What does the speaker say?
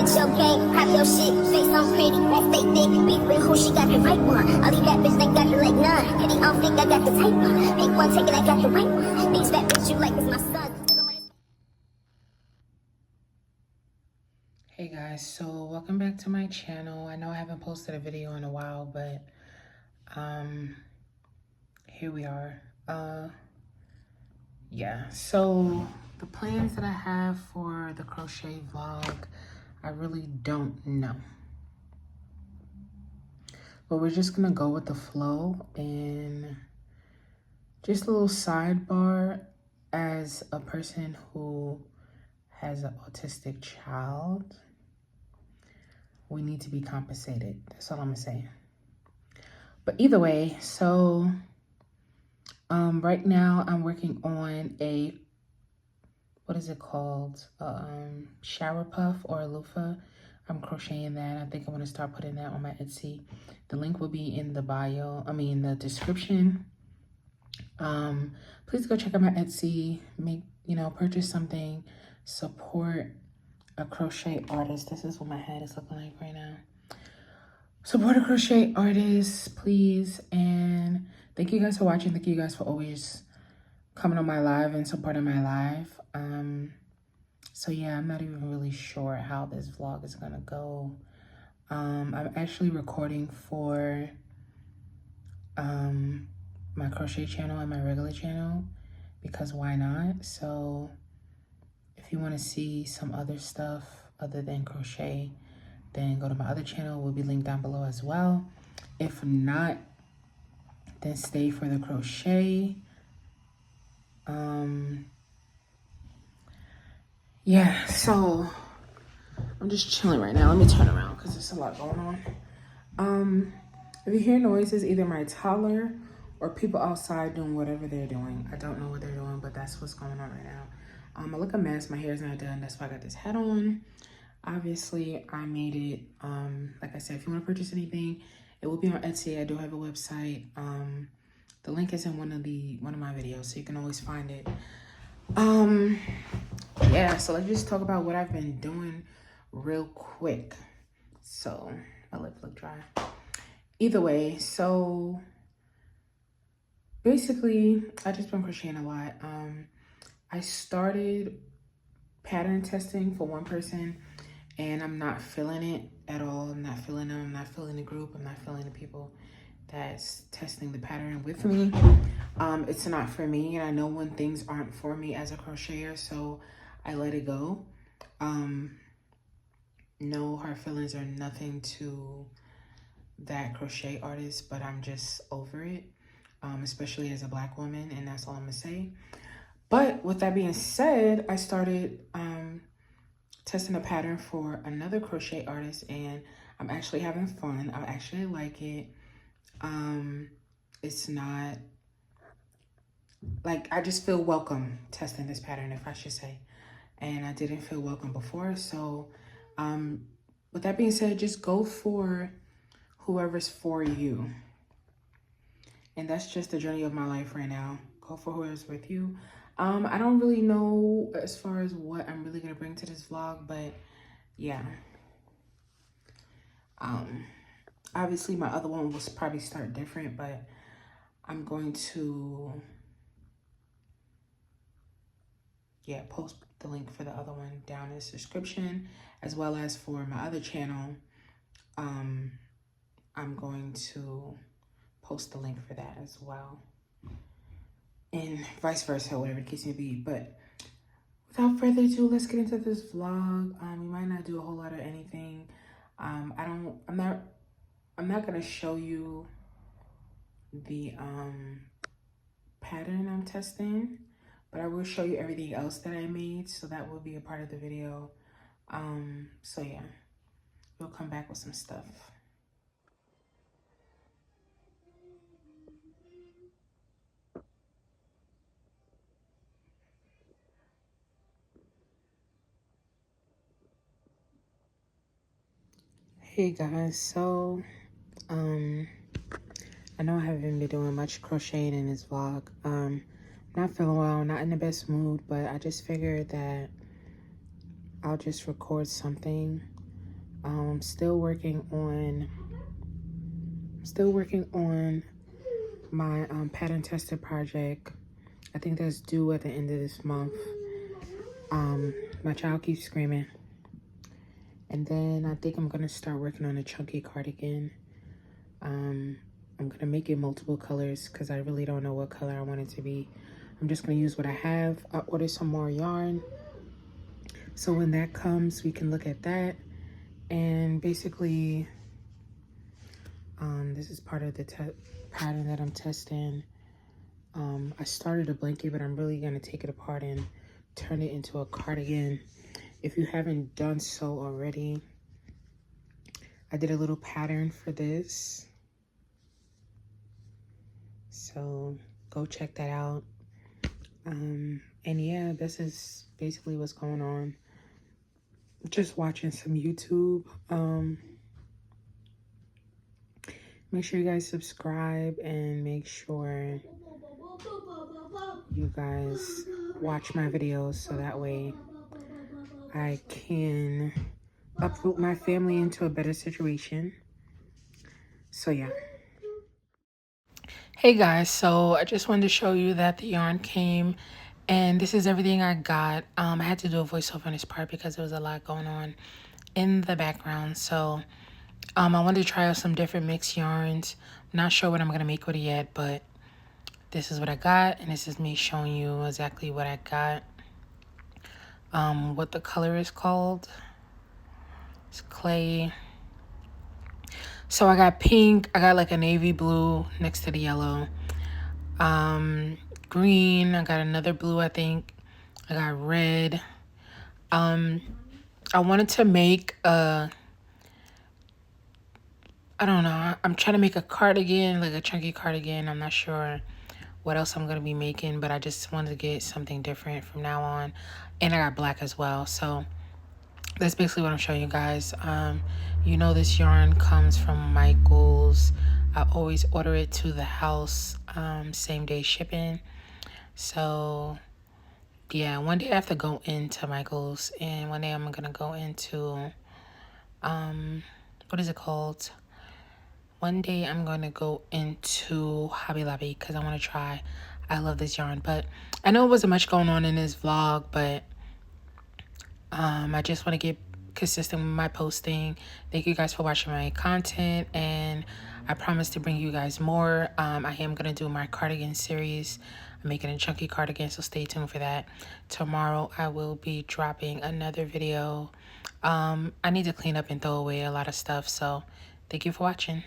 It's your game, pop your shit, say something pretty, stay thick, beef with who she got the right one. All these bad bitches think got the like none, and they all think I got the type one. Pick one, take it, I got the right one. These bad bitches you like is my son. Hey guys, so welcome back to my channel. I know I haven't posted a video in a while, but here we are. Yeah, so the plans that I have for the crochet vlog, I really don't know. But we're just gonna go with the flow. And just a little sidebar, as a person who has an autistic child, we need to be compensated. That's all I'm gonna say. But either way, so right now I'm working on a, what is it called? Shower puff or a loofah. I'm crocheting that. I think I want to start putting that on my Etsy. The link will be in the bio, the description. Please go check out my Etsy, purchase something, support a crochet artist. This is what my head is looking like right now. Support a crochet artist, please. And thank you guys for watching. Thank you guys for always coming on my live and supporting my live. So yeah, I'm not even really sure how this vlog is gonna go. I'm actually recording for my crochet channel and my regular channel, because why not? So if you want to see some other stuff other than crochet, then go to my other channel. Will be linked down below as well. If not, then stay for the crochet. Yeah, so I'm just chilling right now. Let me turn around because there's a lot going on. If you hear noises, either my toddler or people outside doing whatever they're doing. I don't know what they're doing, but that's what's going on right now. I look a mess. My hair's not done. That's why I got this hat on. Obviously, I made it. Like I said, if you want to purchase anything, it will be on Etsy. I do have a website. The link is in one of my videos, so you can always find it. Yeah, so let's just talk about what I've been doing real quick. So my lip look dry. Either way, so basically I just been crocheting a lot. I started pattern testing for one person, and I'm not feeling it at all. I'm not feeling them. I'm not feeling the group. I'm not feeling the people that's testing the pattern with me. It's not for me, and I know when things aren't for me as a crocheter, so I let it go. No hard feelings or nothing to that crochet artist, but I'm just over it, especially as a Black woman, and that's all I'm gonna say. But with that being said, I started testing a pattern for another crochet artist, and I'm actually having fun. I actually like it. It's not like, I just feel welcome testing this pattern, if I should say, and I didn't feel welcome before. So with that being said, just go for whoever's for you, and that's just the journey of my life right now. Go for whoever's with you. I don't really know as far as what I'm really gonna bring to this vlog, but yeah. Obviously my other one will probably start different, but I'm going to, yeah, post the link for the other one down in the description, as well as for my other channel. I'm going to post the link for that as well, and vice versa, whatever the case may be. But without further ado, let's get into this vlog. We might not do a whole lot of anything. I'm not gonna show you the pattern I'm testing, but I will show you everything else that I made, so that will be a part of the video. So yeah, we'll come back with some stuff. Hey guys, so I know I haven't been doing much crocheting in this vlog. Not feeling well, not in the best mood, but I just figured that I'll just record something Still working on my pattern tester project. I think that's due at the end of this month. My child keeps screaming. And then I think I'm gonna start working on a chunky cardigan. I'm gonna make it multiple colors because I really don't know what color I want it to be. I'm just gonna use what I have. I ordered some more yarn, so when that comes we can look at that. And basically this is part of the pattern that I'm testing. I started a blanket, but I'm really gonna take it apart and turn it into a cardigan. If you haven't done so already, I did a little pattern for this, so go check that out. And yeah, this is basically what's going on. Just watching some YouTube. Make sure you guys subscribe and make sure you guys watch my videos so that way I can uproot my family into a better situation. So yeah. Hey guys, so I just wanted to show you that the yarn came, and this is everything I got. I had to do a voiceover on this part because there was a lot going on in the background. So I wanted to try out some different mixed yarns. I'm not sure what I'm gonna make with it yet, but this is what I got, and this is me showing you exactly what I got. What the color is called. It's clay. So I got pink, I got like a navy blue next to the yellow. Green, I got another blue, I think. I got red. I wanted to make a, I don't know, I'm trying to make a cardigan, like a chunky cardigan. I'm not sure what else I'm going to be making, but I just wanted to get something different from now on. And I got black as well, so that's basically what I'm showing you guys. You know, this yarn comes from Michael's. I always order it to the house, same day shipping. So yeah, one day I have to go into Michael's, and one day I'm gonna go into what is it called? One day I'm gonna go into Hobby Lobby because I want to try. I love this yarn, but I know it wasn't much going on in this vlog, but I just want to get consistent with my posting. Thank you guys for watching my content, and I promise to bring you guys more. I am going to do my cardigan series. I'm making a chunky cardigan, so stay tuned for that. Tomorrow I will be dropping another video. I need to clean up and throw away a lot of stuff, so thank you for watching.